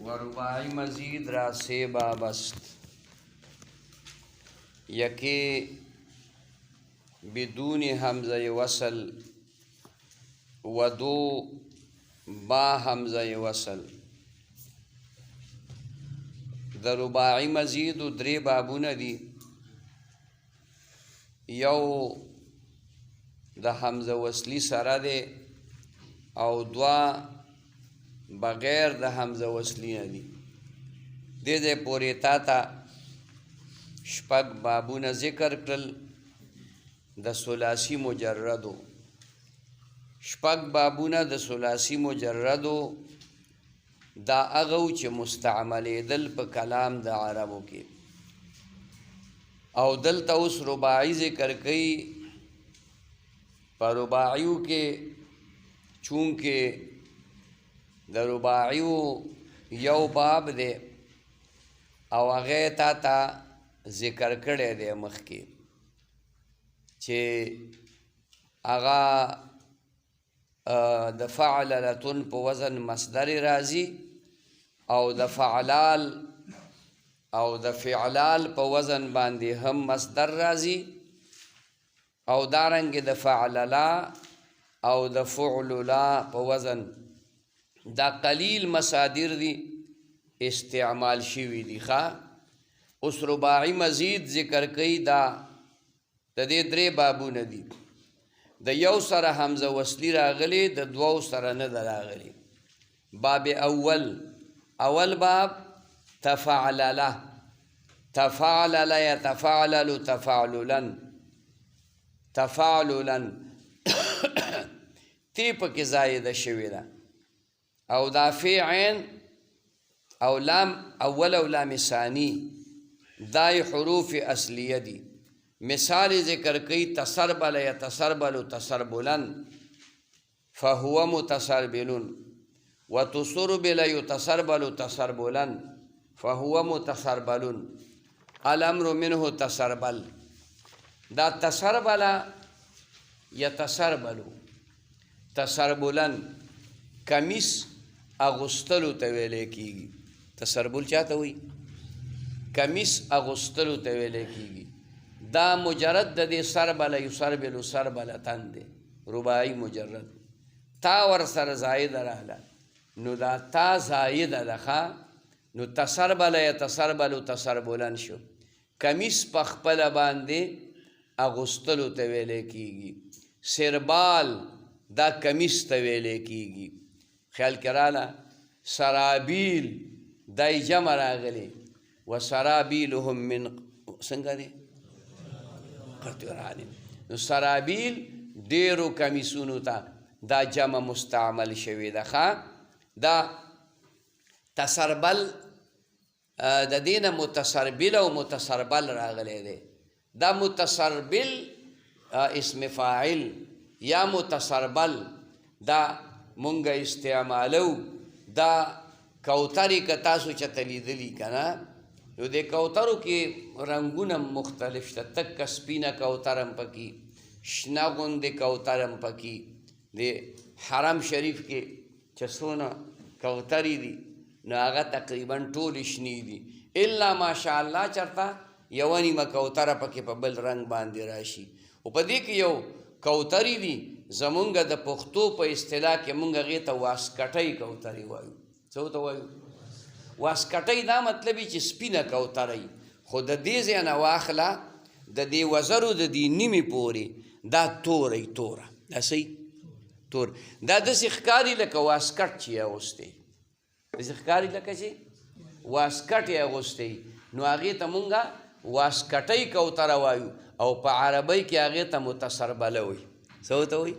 و رباعی مزید را سه باب است. یکی بدون همزه وصل و دو با همزه وصل. د رباعی مزید و درې بابونه دي. یو د حمزه وصلی سره دی او دوا بغیر د حمزه وصلی نه دي. دې ځای پورې تا ته شپږ بابونه ذکر کړل د ثلاثي مجردو. شپږ بابونه د ثلاثي مجردو دا هغه چې مستعملېدل په کلام د عربو کې، او دلته اوس رباعي ذکر کوي. په رباعیو کې چونکې د رباعیو یو باب دی او هغه تا ته ذکر کړی دی مخکې چې هغه د فعللتن په وزن مصدر راځي او د فعلال او د فعلال په وزن باندې هم مصدر راځي، او دارنګه د فعللا او د فعللا په وزن دا قلیل مصادر دي استعمال شوي دي. اوس رباعي مزید ذکر کوي. دا د دې درې بابونه دي. د یو سره حمزه وصلی راغلی، د دوو سره نه ده راغلی. باب اول باب تفعلله، تفعلل یتفعلل تفعللا، تفعللا تی پکې زایده شوې ده، او دا فی عین او لام اول او لام ثانی دای حروف اصلیه دي. مثال ذکر کوي تسربل یتسربل تسربلا فهو متسربل، وتسربل یتسربل تسربلا فهو متسربل، الامر منه تسربل. دا تسربل یتسربل تسربلا کمیس اغوستلو ته ویل کیږي. تسربل چاته وي؟ کمیس اغوستلو ته ویل کیږي. دا مجرد د دې سربل یسربل سربلتن دی، رباعي مجرد. تا ور سره زائد راغله نو دا تا زائد ده، نو تسربل یتسربل تسربلن شو. کمیس په خپل باندې اغوستلو ته ویل کیږي. سربال دا کمیس ته ویل کیږي. خیال کراله. سرابیل دای جمع راغلی و سرابیلهم من څنګه دی قطران. نو سرابیل ډیرو کمیسونو ته دا جمع مستعمل شوی ده. دا تسربل د دینه متسربل او متسربل راغلی دی. دا متسربل اسم فاعل یا متسربل دا مونږ استعمالو. دا کوترې که تاسو چته لیدلي که نه، نو د کوترو کې رنګونه مختلف شته. تکه سپینه کوتر هم پکې، شنه غوندې کوتر هم پکې. د حرم شریف کې چې څونه کوترې دي نو هغه تقریبا ټولې شنې دي، الا ماشاءالله چرته یوه نیمه کوتره پکې په بل رنګ باندې راشي. او په دې کې یو کوترې دي زمونږ د پښتو په اصطلاح کې مونږ هغې ته واسکټۍ کوترې وایو. څه ورته وایو؟ واسکټۍ. دا مطلب چې سپینه کوتره وي، خو د دې ځای نه واخله د دې وزرو د دې نیمې پورې دا توره توره، دا صحیح تور. دا داسې ښکاري لکه واسکټ چې یې اغوستی، داسې ښکاري لکه چې واسکټ یې اغوستی. نو هغې ته مونږ واسکټۍ کوتره وایو، او په عربۍ کې هغې ته متسربله وایي. څه ورته وایي؟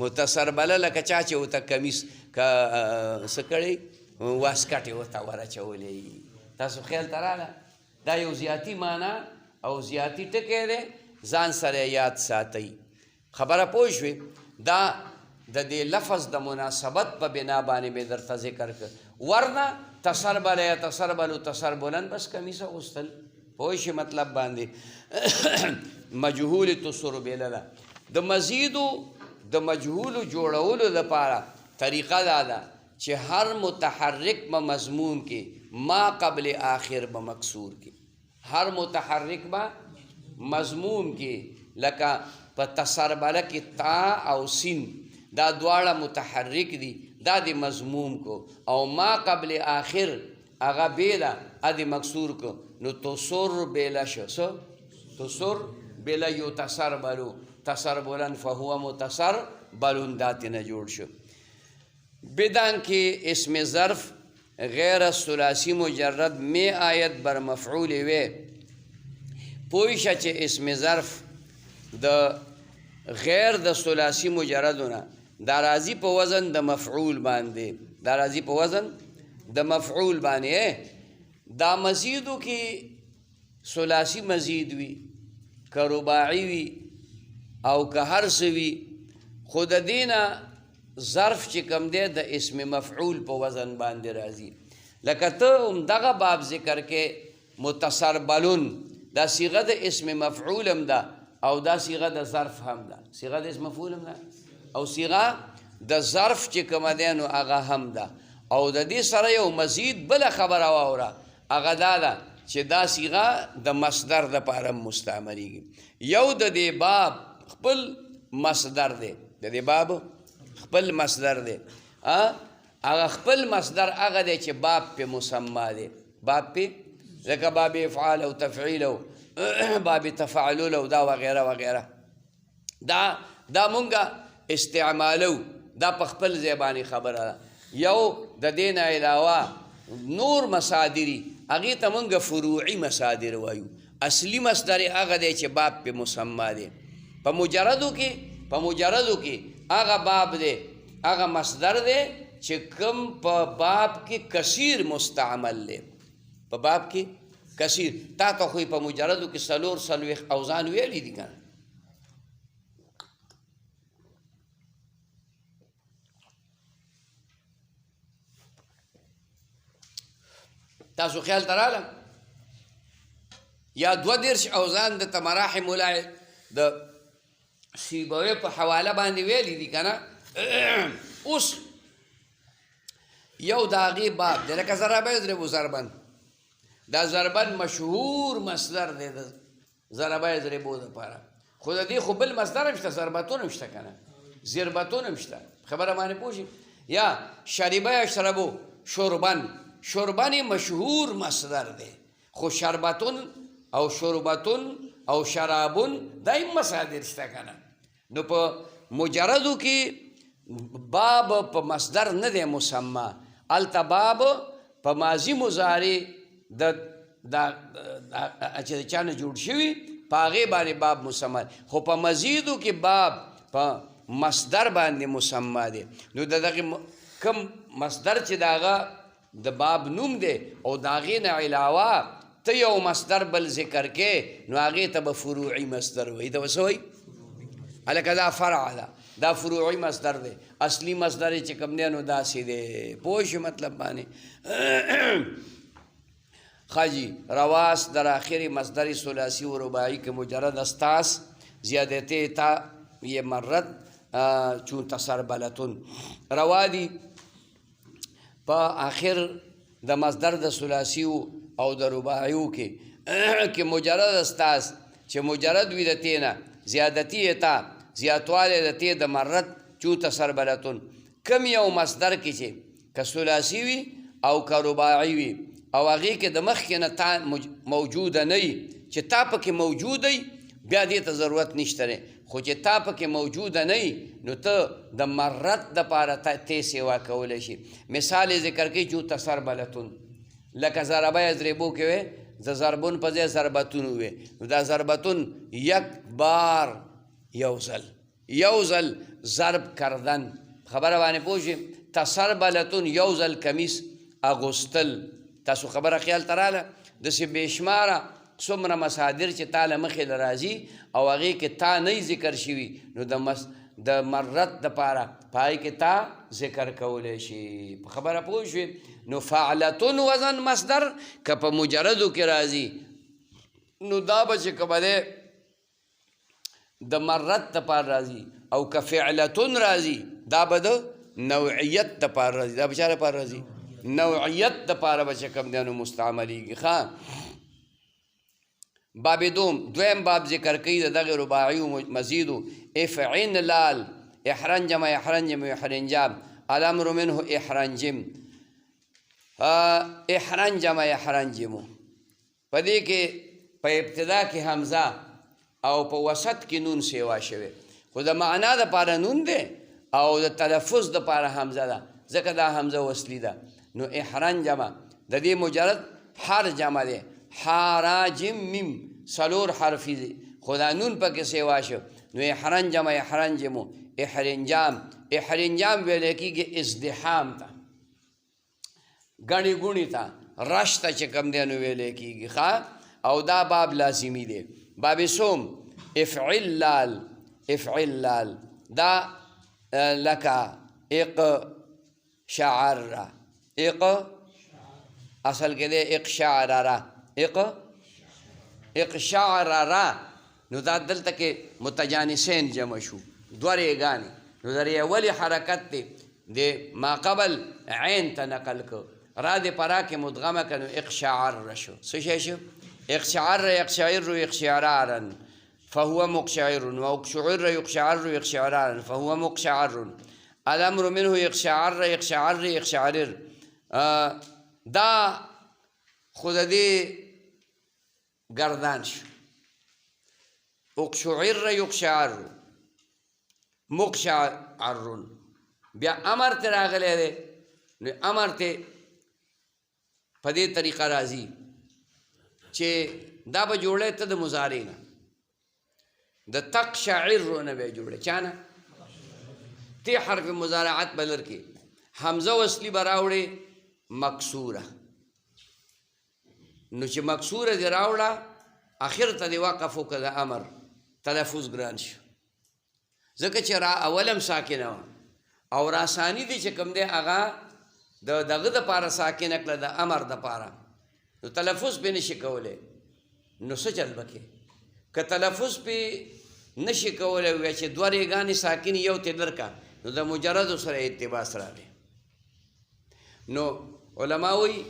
متسربله. لکه چا چې ورته کمیس څه کړی واسکټ یې ورته ورچولی. تاسو خیال ته راغله؟ دا یو زیاتي معنا او زیاتي ټکی دی، ځان سره یاد ساتئ. خبره پوه شوې؟ دا د دې لفظ د مناسبت په بنا باندې مې درته ذکر کړ. ورنه تسربل یتسربل تسربلا بس کمیس اغوستل. پوه شې مطلب باندې؟ مجهول تسربله ده. د مزیدو د مجهولو جوړولو لپاره طریقه دا ده چې هر متحرک به مضموم کې ما قبل آخر به مکسور کې هر متحرک به مضموم کې لکه په تسربله کې تا او سین دا دواړه متحرک دي دا د مضموم کو او ما قبل آخر هغه بیله ا د مکسور کو نو تصر بیله شو تصر بیله یو تسربلو تسربلن فهو متسربلون دا تینه جوړ شو بدان کې اسم ظرف غیر الثلاثی مجرد می آیت بر مفعول وی پویشه چې اسم ظرف د غیر د ثلاثی مجردونه دا راځي په وزن د مفعول باندې دا راځي په وزن د مفعول باندې دا مزیدو کې ثلاثی مزید وي که رباعي وي او که هر څه وي خو د دینه ظرف چې کوم دی د اسم مفعول په وزن باندې راځي لکه ته همدغه باب ذکر کې متسربلون دا صیغه د اسم مفعول هم ده او دا صیغه د ظرف هم ده صیغه د اسم مفعول هم ده او صیغه د ظرف چې کومه دی نو هغه هم ده او د دې سره یو مزید بله خبره واوره هغه دا ده چې دا صیغه د مصدر دپاره مستعملیږي یو د دې باب خپل مصدر دی د دې باب خپل مصدر دی هغه خپل مصدر هغه دی چې باب پې مسما دی باب پې لکه باب افعال او تفعیل او باب تفعلول او دا وغیره وغیره دا مونږه استعمالو دا په خپل ځای باندې خبره ده یو د دې نه علاوه نور مصادري هغې ته مونږ فروعي مصادر وایو اصلي مصدر هغه دی چې باب پې مسما دی په مجردو کې هغه باب دی هغه مصدر دی چې کوم په باب کې کثیر مستعمل دی په باب کې کثیر تا ته خو په مجردو کې څلوېښت اوزان ویلي دي که نه تاسو خیال ته راغله یا 32 اوزان د مراحم ولای د سیبوی په حواله باندې ویلی دي که نه اوس یو د هغې باب دی لکه ضربه یضربو ضربن دا ضربن مشهور مصدر دی د ضربه یضربو دپاره خو د دې خو بل مصدر هم شته ضربتون هم شته که نه ضربتون هم شته خبره باندې پوه شي یا شربه یشربو شربن مشهور مصدر دی خو شربتون او شربتون او شرابون دا هم مصادر شته که نه نو په مجردو کې باب په مصدر نه دی مسما هلته باب په ماضي مضارع چې د چا نه جوړ شوي په هغې باندې باب مسما خو په مزیدو کې باب په مصدر باندې مسما دی نو د دغې کم مصدر چې د هغه د باب نوم دی او د هغې نه علاوه ته یو مصدر بل ذکر کې نو هغې ته به فروعي مصدر وایي ته به څه وایي هلکه دا فرع ده دا فروعي مصدر دی اصلي مصدر چې کوم دی نو داسې دی پوه شو مطلب باندې ښه جي رواس در آخر مصدر ثلاثي و رباعي که مجرد استاس زیادتی تا یہ مرد چون تسربلتون روا دي په آخر د مصدر د ثلاثي او د رباعیو کې مجرد استاس چې مجرد وي د تې نه زیادتی تا زیاتوالی د تې د مرد چون تسربلتون کم یو مصدر کې چې که ثلاثي وي او که رباعي وي او هغې کې د مخکې نه تا موجوده نه وي چې تا پکې موجوده وي بیا دې ته ضرورت نشته دی خو چې تا پکې موجوده نه وي نو ته د مرد دپاره تی سیوا کولی شي مثال یې ذکر کوي جو تسربلتون لکه ضربه یضربو کې وی د ضربون په ځای ضربتون وی نو دا ضربتون یک بار یو ځل ضرب کردن خبره باندې پوه شي تسربلتون یو ځل کمیس اغوستل تاسو خبره خیال ته راله داسې بېشماره څومره مصادر چې تا له مخې له راځي او هغې کې تا نه ذکر شوي نو د مرد دپاره په هغې کې تا ذکر کولی شي په خبره پوه شوې نو فعلتون وزن مصدر که په مجردو کې راځي نو دا به چې کومه دی د مرد دپاره راځي او که فعلتون راځي دا به د نوعیت د پاره راځي دا بچاره پاره راځي نوعیت د پاره به چې کوم دی نو مستعملیږي ښه باب دویم باب ذکر کوي د دغه رباعي و مزیدو افعن لال احرنجم احرنجم احرنجام الامر منه احرنجم احرنجم احرنجمو په دې کې په ابتدا کې حمزه او په وسط کې نون سیوا شوی خو د معنا دپاره نون دی او د تلفظ دپاره حمزه ده ځکه دا حمزه وصلي ده نو احرنجمه د دې مجرد حر جمع دی حراجم میم څلور حرفي دی خو دا نون پکې سیوا شو نو احرنجم احرنجمو احرنجام احرنجام ویلی کېږي ازدحام ته ګڼې ګوڼې ته رش ته چې کوم دی نو ویلی کېږي ښه او دا باب لازمي دی باب سوم افعل لال افعل لال دا لکه اقشعر اصل کې دی اقشعر اقشعر نو دا دلته کې متجانسین جمع شو دوه ریګانې نو د اولي حرکت دی د ما قبل عین ته نقل کو را د پرا کې مدغمه کنو اقشعر شو څه شی شو اقشعر يقشعر اقشعرارا فهو مقشعر واقشعر يقشعر اقشعرارا فهو مقشعر الامر منه يقشعر يقشعر يقشعر دا خود دې گردان شو اقشعر يقشعر مقشعر بیا امر ته راغلی دی نو امر ته په دې طریقه راځي چې دا به جوړی ته د مضارع نه د تقشعر نه به جوړی چا نه تی حرف مضارعت به لر کې حمزه وصلي به راوړې مکسوره نو چې مکسوره دې راوړه اخر ته دې وقف وکړه د امر تلفظ ګران شو ځکه چې را اولم ساکنه وه او را ثاني دی چې کوم دی هغه د دغه دپاره ساکنه کړه د امر دپاره نو تلفظ پې نشي کولی نو څه چل به کې که تلفظ پې نشي کولی وی چې دوه ریګانې ساکن یو ته درکه نو د مجردو سره اتباس راغی نو علما وایي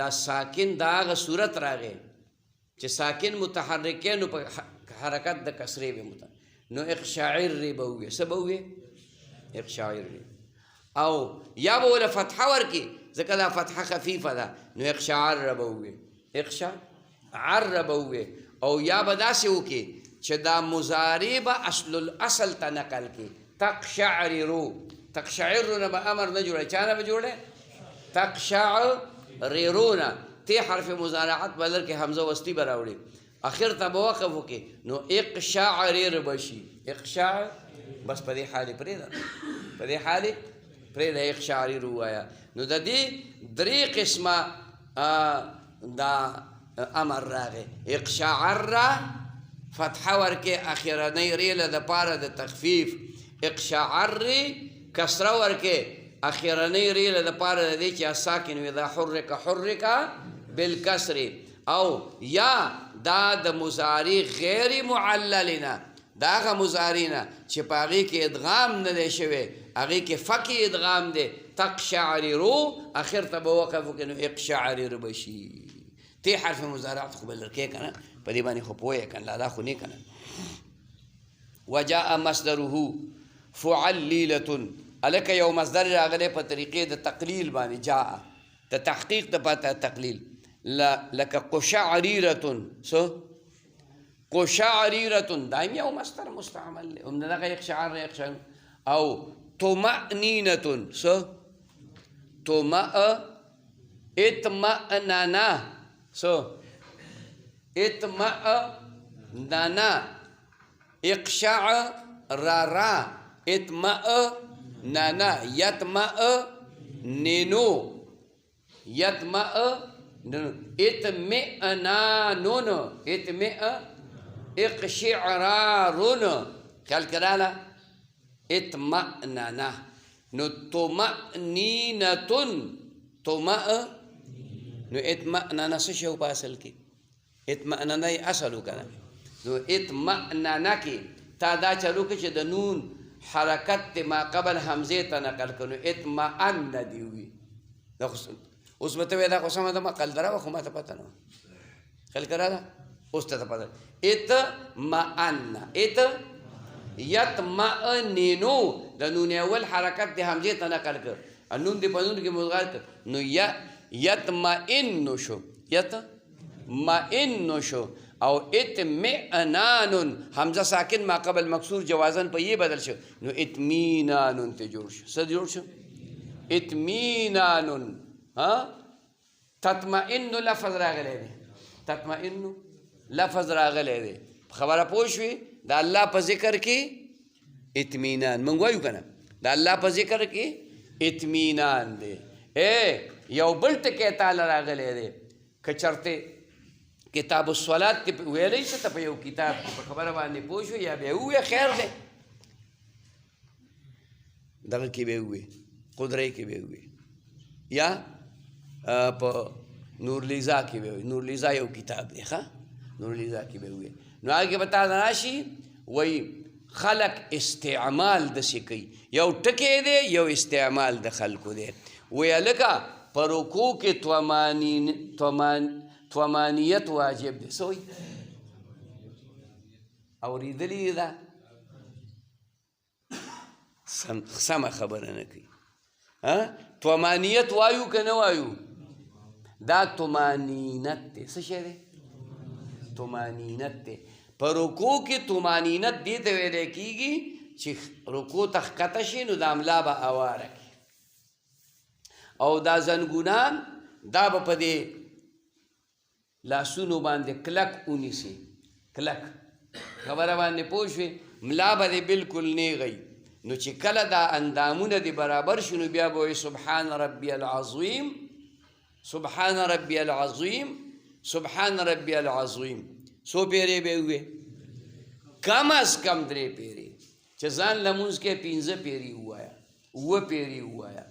دا ساکن د هغه صورت راغی چې ساکن متحرکینو په حرکت د کسرې به نو اقشعر به وویې څه به وویې اقشعر او یا به وله فتحه ورکړي ځکه دا فتحه خفیفه ده نو اقشعر به وویې اقشعر به وویې او یا به داسې وکړي چې دا مضارع به اصل ته نقل کړي تقشعررو تقشعرونه به امر نه جوړی چا نه به جوړی تقشعررونه تی حرف مضارعت به لر کې حمزه وصلي به راوړي اخر ته به وقف وکړي نو اقشعرر به شي اقشعر بس په دې حال یې پرېږده په دې حال یې پرېږده اقشعرر ووایه نو د دې درې قسمه دا امر راغی اقشعر فتحه ورکې اخرنۍ ریله دپاره د تخفیف اقشعر کسره ورکې اخرنۍ ریله دپاره د دې چې ساکن وي دا حرک بالکسر او یا دا د مضارع غیر معلل نه دا هغه مضارع نه چې په هغې کې ادغام نه دی شوی هغې کې فقې ادغام دی تقشعررو اخر ته به وقف وکړي نو اقشعرر به شي تی حرف مضارعت خو به لر کې که نه په دې باندې خو پوهیې که نه دا خو نه که نه وجاء مصدره فعلیلة هلکه یو مصدر راغلی په طریقې د تقلیل باندې جاء د تحقیق د پاته تقلیل لکه قشعریرة څه قشعریرة دایم یو مصدر مستعمل دی هم د دغه اقشعر اقشعر او طمأنینة څه اطمأننا څه اطمأننا اقشعرر اطمأننا يطمئننو اطمئنان اقشعرارون خیال کراله اطمأننا نو طمأنینة نو اطمأننا څه شی په اصل کې اطمأننا یې اصل وکړه نو اطمأننا کې تا دا چلو کې چې د نون حرکت ته ما قبل حمزې ته نقل کړو اطمئن دی وي اوس به ته وایې دا خو سمه ده ما قلدره وه خو ما ته پته نه وه خیال کرا ده اوس ته پته اطمئن یطمئنو د نون اول حرکت د حمزې ته نقل کړ نون دې په نون کې مدغام کړ نو یطمئن شو یطمئن شو او اطمئنان حمزه ساکن ما قبل مکسور جوازن په یہ بدل شو نو اطمینان ته جوړ شو څه جوړ شو اطمینان تطمئن لفظ راغلی دی تطمئن لفظ راغلی دی خبره پوه شوې د الله په ذکر کې اطمینان موږ وایو که نه د الله په ذکر کې اطمینان دی یو بل ټکی تاله راغلی دی که چرته کتاب الصلات ته ویلی شه ته په یو کتاب کې په خبره باندې پوه شو یا بیا ووایې خیر دی دغه کې به ووایې قدرې کې به ووایې یا په نورلیزا کې به ووایې نورلیزا یو کتاب دی ښه نورلیزا کې به ووایې نو هغې به تا راشي وایي خلق استعمال داسې کوي یو ټکی دی یو استعمال د خلکو دی وایه لکه په رکوع کې تومانیت واجب دی څه وایي اورېدلي ده سمه خبره نه کوي تومانیت وایو که نه وایو دا تومانینت دی څه شی دی تومانینت دی په رکوع کې تومانینت دې ته ویلی کېږي چې رکوع ته ښکته شي نو دا ملا به اواره کړي او دا زنګونان دا به په دې لاسونو باندې کلک ونیسي کلک خبره باندې پوه شوې ملا به دې بلکل نیغی نو چې کله دا اندامونه دې برابر شي نو بیا به وایي سبحان ربي العظیم سبحان ربي العظیم سبحان ربي العظیم څو پیرې به ووایې کم از کم 3 پیرې چې ځان لمونځ کې 15 پیرې ووایه 7 پیرې ووایه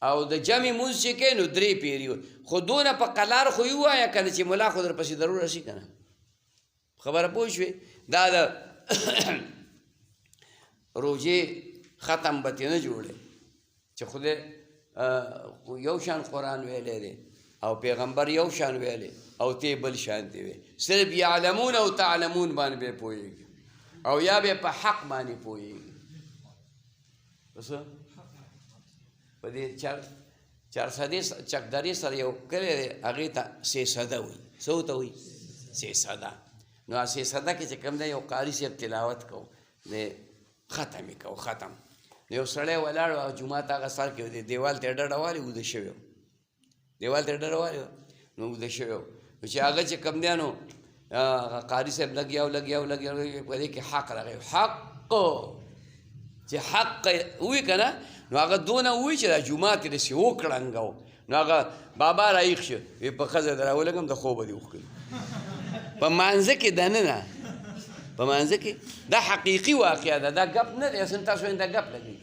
او د جمع مونځ چې کوې نو 3 پیرې خو دونه په قلار خو یې ووایه که نه چې ملا خو در پسې ضرور رسي که نه خبره پوه شوې دا د روژې ختم به ترې نه جوړې چې خدای یو شان قرآن ویلی دی او پیغمبر یو شان ویلی او تی بل شان دی وی صرف یعلمون او تعلمون باندې به پوهېږي او یا به په حق باندې پوهېږي بس په دې چارسدې چکدرې سره یو کلی دی هغې ته سیسده وایي څه ورته وایي سیسده نو سیسده کې چې کوم دی یو قاري صاحب تلاوت کوو د ختم یې کوو ختم نو یو سړی ولاړ و او جومات هغه سر کې دیوال ته یې ډډه والې اوده شوی و دیوال ته یې ډډه والې نو اوده شوی و نو چې هغه چې کوم دی نو قاري صاحب لګیا په دې کې حق راغی حق چې حق ووایي که نه نو هغه دونه ووایي چې دا جومات یې داسې وکړنګو نو هغه بابا رایښ شو وی په ښځه در راولګم د خوبه دې وښکوي په مانځه کې دننه په مانځه کې دا حقیقي واقعه ده دا ګپ نه دی اصلا تاسو دا ګپ لګوي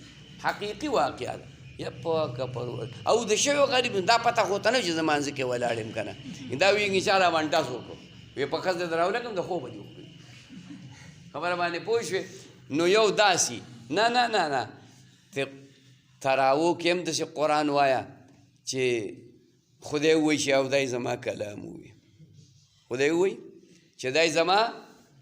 حقیقي واقعه ده یا پاکه پرور او د شوی غریب دا پته خو ته نه چې زه مانځه کې ولاړ یم که نه دا ویږي چې راونټاس وکړو وی په ښځه در راولګم د خوبه دې وښکوي خبره باندې پوه شوې نو یو داسې نه نه نه نه تراو کې هم داسې قرآن وایه چې خدای ووایي چې او دای زما کلام ووایي خدای ووایي چې دای زما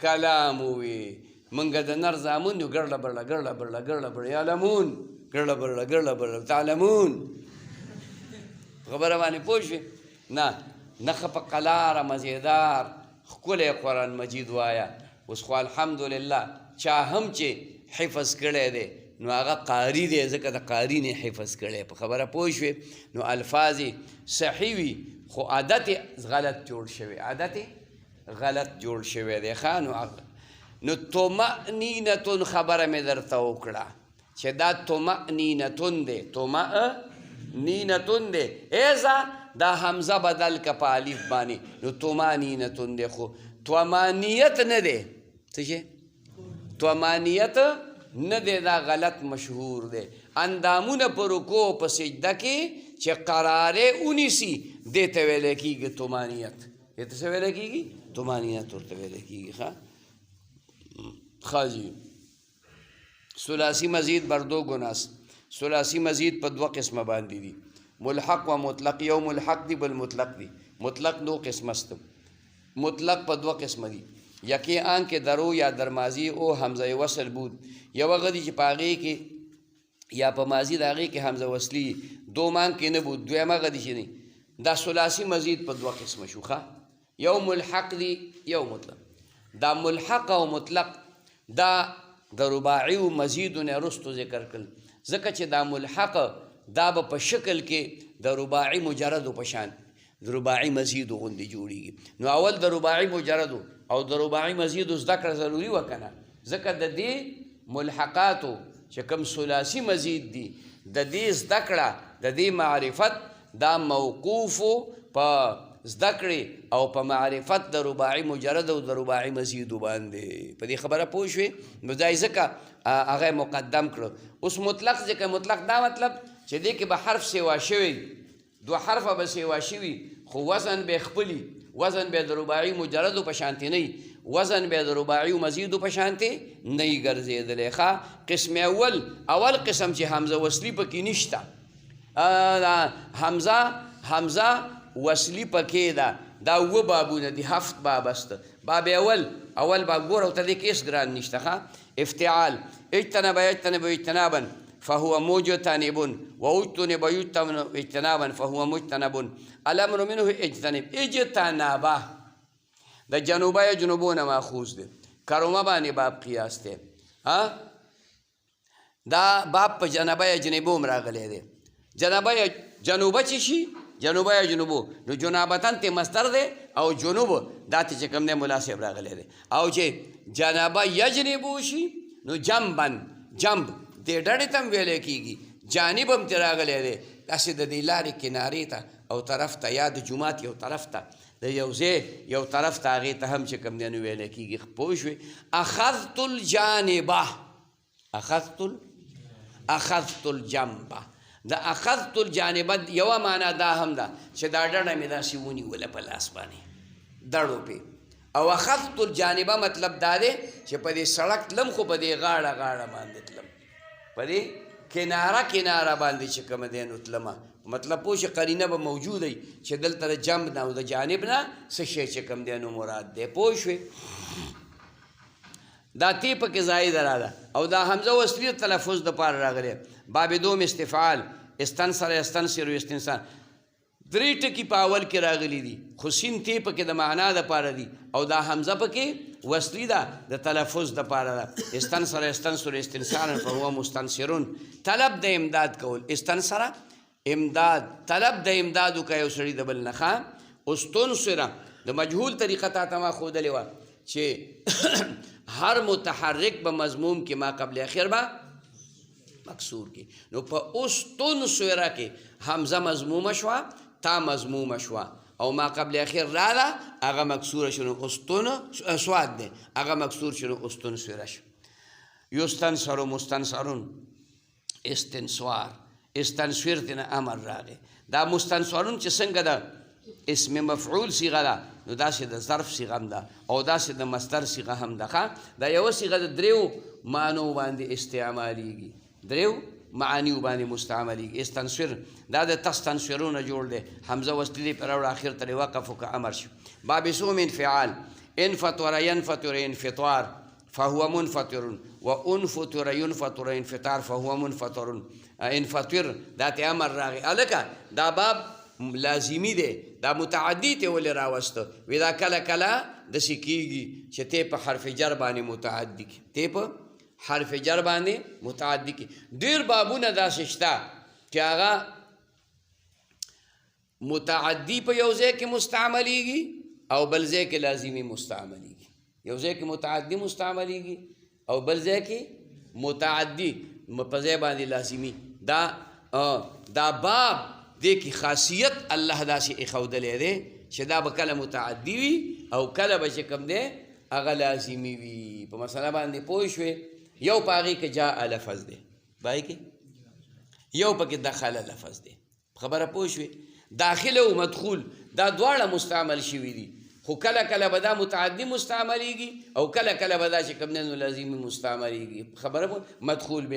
کلام ووایي موږ د نر زامون یو ګرله برله ګرله برله ګرله برله یعلمون ګرله برله ګرله برله تعلمون خبره باندې پوه شوې نه نښه په قلاره مزیدار ښکلی قرآن مجید وایه اوس خو الحمدلله چا هم چې حفظ کړی دی نو هغه قاری دی ځکه د قاری نه حفظ کړی په خبره پوه شوې نو الفاظ صحیح وي خو عادت غلط جوړ شوی عادت غلط جوړ شوی دی ښه نو طمأنینتون خبره مې درته وکړه چې دا طمأنینتون دی طمأنینتون دی ایزه دا حمزه بدل که په الف باندې نو طمأنینتون دی خو طمانیت نه دی څه شی طمانیت نه دی دا غلط مشهور دی اندامونه په رکوع په سجده کې چې قرارې ونیسي دې ته ویلی کېږي طمانیت دې ته څه ویلی کېږي طمانیت ورته ویلی کېږي ښه جی ثلاثی مزید بر دو گناست. ثلاثی مزید په دوه قسمه باندې دي، ملحق و مطلق. یو ملحق دی بل مطلق دی. مطلق دو قسم است. مطلق په دوه قسمه دي. یکی آن که درو یا در ماضی او حمزه وصل بود، یو هغه دی چې په هغې کې یا په ماضي د هغې کې حمزه وصلي دو مان کې نه بود. دویم هغه دی چې نه. دا ثلاثي مزید په دوه قسمه شو. یو ملحق دی یو مطلق. دا ملحق او مطلق دا د رباعي و مزیدو نه رستو ذکر کړل، ځکه چې دا ملحق دا به په شکل کې د رباعي مجردو په شان د رباعي مزیدو غوندې جوړیږي. نو اول د رباعي مجردو او د رباعي مزیدو زده کړه ضروري وه که نه، ځکه د دې ملحقاتو چې کوم ثلاثي مزید دي د دې زده کړه د دې معرفت دا موقوفو په زده کړې او په معرفت د رباعي مجرد او د رباعي مزیدو باندې. په دې خبره پوه شوې؟ نو دا یې ځکه هغه مقدم کړو. اوس مطلق ځکه مطلق دا مطلب چې دې کې به حرف سیوا شوی، دوه حرفه به سیوا شوي، خو وزن به خپلي، وزن به د رباعي مجردو په شانتې نه وي، وزن به د رباعي مزیدو په شانتې نه وي ګرځېدلی. قسم اول قسم چې حمزه وصلي پکې نشته، حمزه وصلی پکې ده. دا اوه بابونه دي، 7 باب است. باب اول باب ګوره ورته دې کې هېڅ ګران نشته. افتعال اجتنب اجتنابا فهو مجتنب واجتنب اجتنابا فهو مجتنب. الامر منه اجتنب اجتنابه د جنوبه جنوبونه ماخوذ دی. کرومه باندې باب قیاس دی. دا باب په جنبه جنوبه هم راغلی دی. جنوبه چې شي جنوبه یا جنوبو، نو جنابتن ته مصدر دی او جنوب دا ته چې کوم دی مناسب راغلی دی. او چې جنبه یجنبو شي نو جنبن جنب دې ډډې ته هم ویلی کېږي، جانب هم ترې راغلی دی، داسې د دې لارې کنارې ته او طرف ته یا د جومات یو طرف ته د یو ځای یو طرف ته هغې ته هم چې کوم دی نو ویلی کېږي. پوه شوې؟ اخذت الجانبه اخذت الجنبه. د اخذت الجانبه یوه معنا دا هم ده چې دا ډډه مې داسې ونیوله په لاس باندې دړو پې. او اخذت الجانبه مطلب دا دی چې په دې سړک تلم خو په دې غاړه باندې تلم، په دې کناره باندې چې کوم دی نو تلمه. مطلب پوه شي قرینه به موجود وي چې دلته د جنب نه او د جانب نه څه شی چې کوم دی نو مراد دی. پوه شوې؟ دا تی پکې زایده را ده او دا حمزه وصلي تلفظ دپاره راغلی. باب دوم استفعال استنصر استنصر استنصار، درې ټکي په اول کې راغلي دي، خو سین تی پکې د معنا دپاره دي او دا حمزه پکې وصلي ده د تلفظ دپاره ده. استنصر استنصر استنصارا فهو مستنصرون. طلب د امداد کول، استنصره امداد، طلب د امداد وکړه یو سړي د بل نه. استنصره د مجهول طریقه تا ته ما ښودلې وه چې هر متحرک به مضموم کې ما قبل اخر به مکسور کې. نو په استنصره کې حمزه مضمومه شوه، تا مضمومه شوه او ما قبل اخر راله هغه مکسوره شو، نو سواد دی هغه مکسور شو، نو استنصره شو. یستنصر مستنصرون استنصار، استنصر ته نه امر راغی. دا مستنصرون چې څنګه ده اسم مفعول صیغه ده، نو داسې د ظرف صیغه هم ده او داسې د مصدر صیغه هم ده. دا یوه صیغه د دریو معنو باندې استعمالیږي، دریو معانیو باندې مستعملیږي. استنصر دا د تستنصرونه جوړ دی، حمزه وصلي دی پر اول اخر ته وقف وکړه امر شو. باب سوم انفعال انفطر ينفطر انفطار فهو منفطر وانفطر ينفطر انفطار فهو منفطر. انفطر دا ته امر راغی. الکه دا باب لازمی دی، دا متعدی ته ولې راوسته؟ وی دا کله کله داسې کېږي چې ته په حرف جر باندې متعدي کړي، ته په حرف جر باندې متعدي کړي. ډېر بابونه داسې شته چې هغه متعدي په یو ځای کې مستعملیږي او بل ځای کې لازمي مستعملیږي. یو ځای کې متعدي مستعملیږي او بل ځای کې متعدي په ځای باندې لازمي. دا باب دې کې خاصیت الله داسې ایښودلی دی چې دا به کله متعدي وي او کله به چې کوم دی هغه لازمي وي. په مسله باندې پوه شوې؟ یو په هغې کې جاء لفظ دی، پای کې یو پکې دخله لفظ دی. خبره پوه شوې؟ داخله او مدخول دا دواړه مستعمل شوي دي، خو کله کله به دا متعدي مستعملیږي او کله کله به دا چې کوم دی نو لازمي مستعملیږي. خبره پوه. مدخول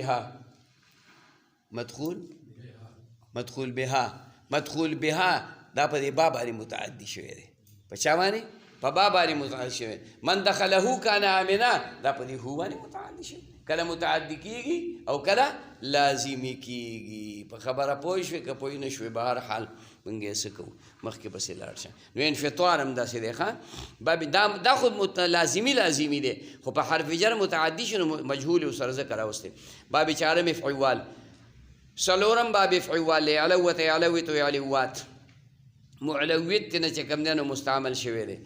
بها دا په دې با باندې متعدي شوی دی. په چا باندې؟ په با باندې متعدي شوی. من دخله کان آمنا دا په دې هو باندې متعدي شوی. کله متعدي کیږي او کله لازمي کیږي. په خبره پوه شوې که پوه نه شوې؟ به هر حال موږ یې څه کوو، مخکې پسې لاړ شه. نو انفطار هم داسې دی ښه. دا خو لازمي دی، خو په حرف جر متعدي شي نو مجهول ورسره ذکر راوستی. باب چهارم فعوال. څلورم باب فعوال دی. علوت یعلوت یعلوات. معلوت نه چې کوم دی نو مستعمل شوی دی.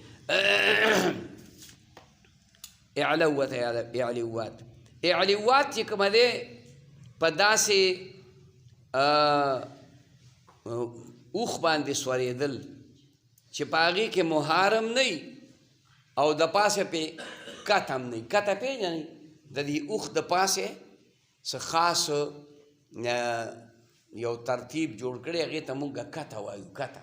اعلوت یعلوات. اعلوات چې کومه دی په داسې اوښ باندې سورېدل چې په هغې کې مهارم نه او د پاسه پې کت هم نه. کته پېژنئ؟ د دې اوښ د پاسه څه خاص یو ترتیب جوړ کړی، هغې ته مونږ کته وایو. کته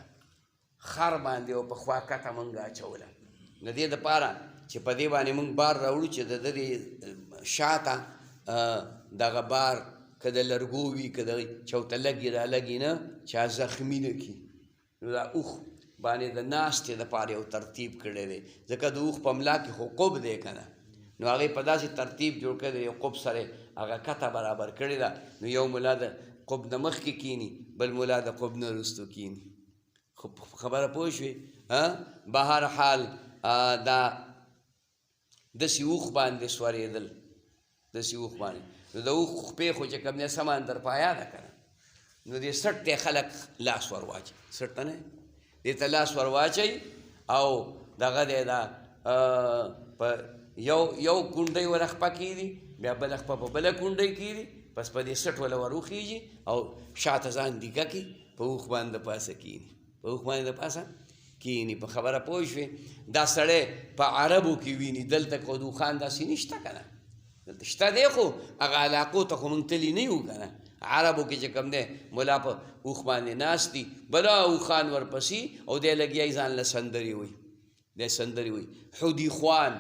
خر باندې او په خوا کته مونږ اچوله. د دې دپاره چې په دې باندې مونږ بار راوړو چې د دې شاته دغه بار که د لرګو وي که د چوته لګي را لګي نه چا زخمي نه کړي. نو دا اوښ باندې د ناستې دپاره یو ترتیب کړی دی، ځکه د اوښ په ملا کې خو قب دی که نه، نو هغې په داسې ترتیب جوړ کړی دی، یو قب سره هغه کته برابر کړې ده. نو یو ملا د قب نه مخکې کیني، بل ملا د قب نه وروستو کیني. خبره پوه شوې؟ به هر حال دا داسې اوښ باندې سورېدل، داسې اوښ باندې. نو د اوښ خپې خو چې کوم دی سمندر پایا ده که نه، نو دې سټ ته خلک لاس ور واچوي. سټ ته نه دې ته لاس ور واچوي او دغه دی دا په یو کونډۍ ور خپه کېږي، بیا بله خپه په بله کونډۍ کېږي، پس په دې سټ وله ور وخېږي او شاته ځان دیګه کړي، په اوښ باندې د پاسه کېني، په اوښ باندې د پاسه کېني. په خبره پوه شوې؟ دا سړی په عربو کې ویني، دلته قدو خان داسې نشته که نه. دلته شته دی خو هغه علاقو ته خو موږ تلي نه یو که نه. عربو کې چې کوم دی ملا په اوښ باندې ناست دي، بلا اوښان ورپسې او دی لګیا ځان له سندرې وایي، دی سندرې وایي. حودي خوان.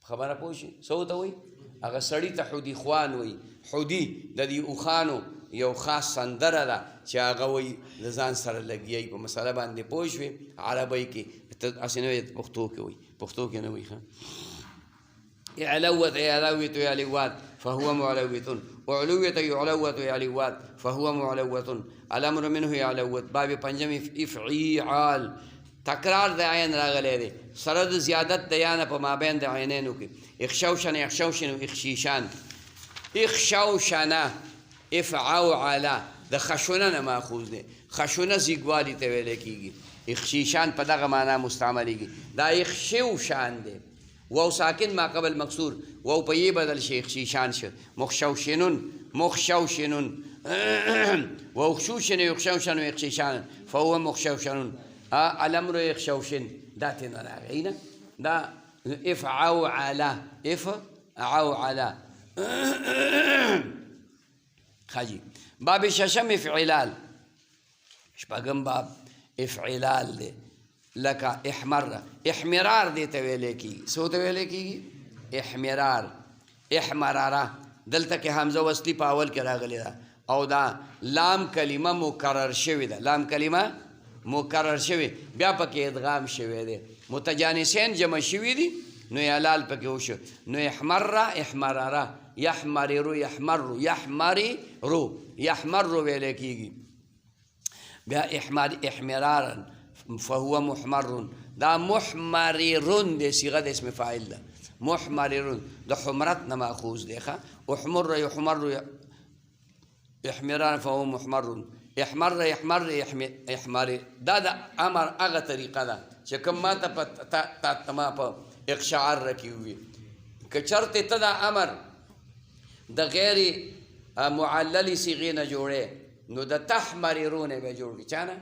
خبره پوه شي څه ورته وایي؟ هغه سړي ته حودي خوان وایي. حودي د دې اوښانو یو خاص سندره ده چې هغه وایي د ځان سره لګیایي. په مسله باندې پوه شوې؟ عربۍ کې هسې نه وایي، پښتو کې وایي، پښتو کې نه وایي. ښه. اعلوت یعلوت یعلوات فهو معلوت. اعلوت یعلوت یعلوات فهو معلوت. الامر منه یعلوت. باب پنجم افعیعال. تکرار د عین راغلی دی سره د زیادت د یا نه په مابین د عینینو کې. اخشوشن اخشوشن اخشیشان. اخشوشنه افعوعله د خشونه نه ماخوذ دی. خشونه زیږوالي ته ویلی کېږي. اخشیشان په دغه معنا مستعملیږي. دا اخشوشان دی، واو ساکن ما قبل مکسور، واو په یې بدل شي، اخشیشان شو. مخشوشنون مخشوشنون واخشوشن یخشوشن اخشیشان فهو مخشوشنون. الامر یخشوشن دا ته نه راغی نه، دا افعوعله افعوعله. خاجی. باب ششم افعلال. شپږم باب افعلال دی. لکه احمر، احمرار دی ته ویلی کېږي. څه ته ویلی کېږي؟ احمرار. احمراره دلته کې حمزه وصلي په اول کې راغلی ده او دا لام کلمه مکرر شوې ده. لام کلمه مکرر شوې، بیا پکې ادغام شوی دی. متجانسین جمع شوي دي نو اعلال پکې وشو. نو احمره احمراره، یحمررو یحمرو یحمررو یحمرو ویلی کېږي. بیا احمرارا فهو محمر. دا محمررون دی، صيغه د اسم فاعل ده. محمررون د حمرت نه ماخوذ دی. احمر يحمر احمرار فهو محمر. احمر يحمر احمر. دا د امر هغه طریقه ده چې کوم ما ته په ما په اقشعار کې وي. که چرته ته دا امر د غیر معلل صيغې نه جوړې نو د تحمررون به جوړ کی چانه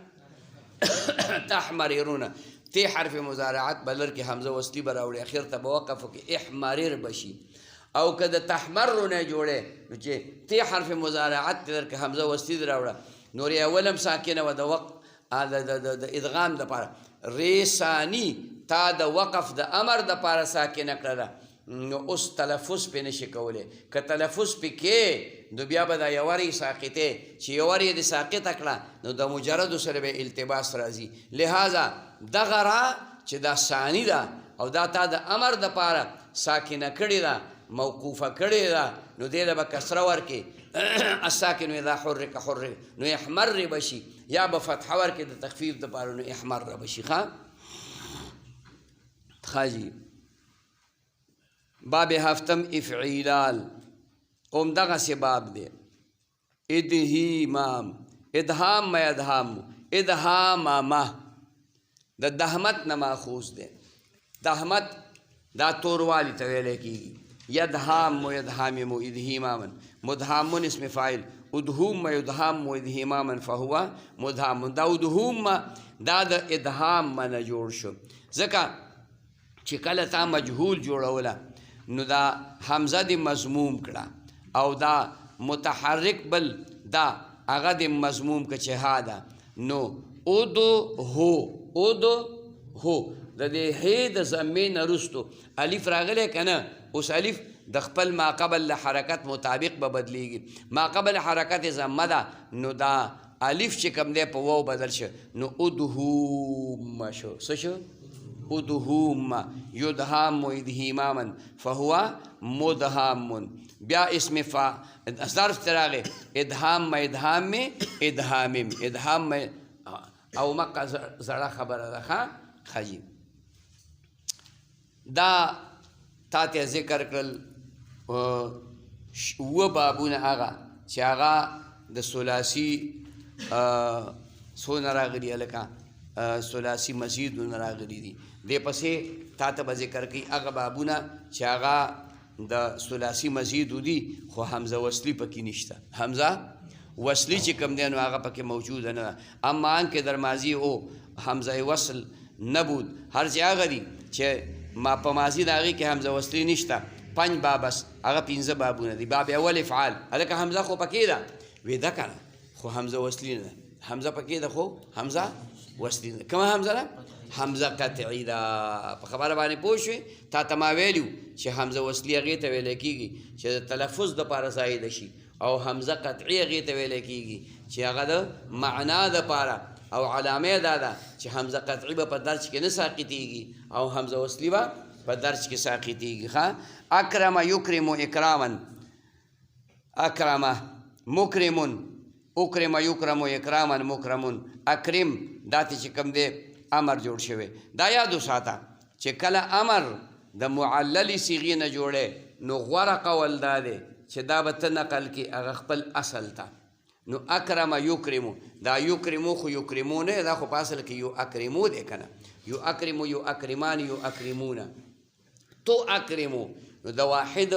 تحمررون. تی حرف مضارعت بلر کې حمزه وصلی براوړي، اخر ته به وقف کې احمرر بشي. او که د تحمر نه جوړې نو چې تی حرف مضارعت در کې حمزه وصلی دراوړه نور اولم ساکنه و د وقت د ادغام د پاره ریسانی تا د وقف د امر د پاره ساکنه کړله نو اوس تلفظ پې نشي کولی که تلفظ پې کې نو بیا به دا یورې ساقطې چې یورې دې ساقطه کړه نو د مجردو سره به التباس راځي لہذا دغه را چې دا ثاني ده او دا تا د امر د پاره ساکنه کړې ده موقوفه کړې ده نو دې له به کسره ورکې الساکن اذا حرک حرک نو احمر بشي یا به فتحه ورکې د تخفیف د پاره نو احمر بشي خاجی باب هفتم افعیلال اوم دغه سی باب دی ادهیمام ادهام ما ادهام ادهامامه د دهمت نه ماخوذ دی دهمت دا توروالی ته ویلی کېږي یدهام و یدهامم ادهیماما مدهامون اسم فاعل ادهوم و یدهام و ادهیماما فهو مدهام دا ادهوم دا د ادهام نه جوړ شو ځکه چې کله تا مجهول جوړوله نو دا حمزه دې مضموم کړه او دا متحرک بل دا هغه دې مضموم که چې ها ده نو ادو هو د دې هې د ضمې نه وروستو الف راغلی که نه اوس الف د خپل ما قبل له حرکت مطابق به بدلیږي ما قبل حرکت ضمه ده نو دا الف چې کوم دی په واو بدل شو نو ادهوم شو څه شو ادهوم یدهام ادهیماما فهو مدهام بیا اسم ظرف تراغه ادهام ما ادهام میں ادهامم ادهام میں او مکه زړه خبره ده خجی دا تا ته ذکر کړل و بابونه هغه چې هغه د ثلاثي څونه راغلي هلکه ثلاثي مزیدونه راغلي دي دې پسې تا ته به ذکر کوي هغه بابونه چې هغه د ثلاثي مزیدو دي خو حمزه وصلي پکې نشته حمزه وصلي چې کوم دی نو هغه پکې موجوده نه ده اما آنکه در ماضی او حمزه وصل نبود هر چې هغه دي چې ما په ماضي د هغې کې حمزه وصلي نشته 5 بابس هغه 15 بابونه دي باب اول افعال هلکه حمزه خو پکې ده وې ده که نه خو حمزه وصلي نه ده حمزه پکې ده خو حمزه وصلي نه کومه حمزه ده حمزه قطعي ده په خبره باندې پوه شوې تا ته ما ویلي چې حمزه وصلي هغې ته ویلی کېږي چې د تلفظ دپاره زایده شي او حمزه قطعي هغې ته ویلی کېږي چې هغه د معنا دپاره او علامه دا ده چې حمزه قطعي به په درج کې نه ساقطېږي او حمزه وصلي به په درج کې ساقطېږي اکرم یکرم اکراما اکرمه مکرمون اکرم یکرم اکراما مکرمون اکرم دا ته چې کوم دی امر جوړ شوی دا یاد وساته چې کله امر د معللې صیغې نه جوړی نو غوره قول دا دی چې دا به ته نقل کې هغه خپل اصل ته نو اکرم یکرمو دا یکرمو خو یکرمو نه دا خو په اصل کې یو اکرمو دی که نه یو اکرمو یو اکرمان یو اکرمونه تو اکرمو نو د واحد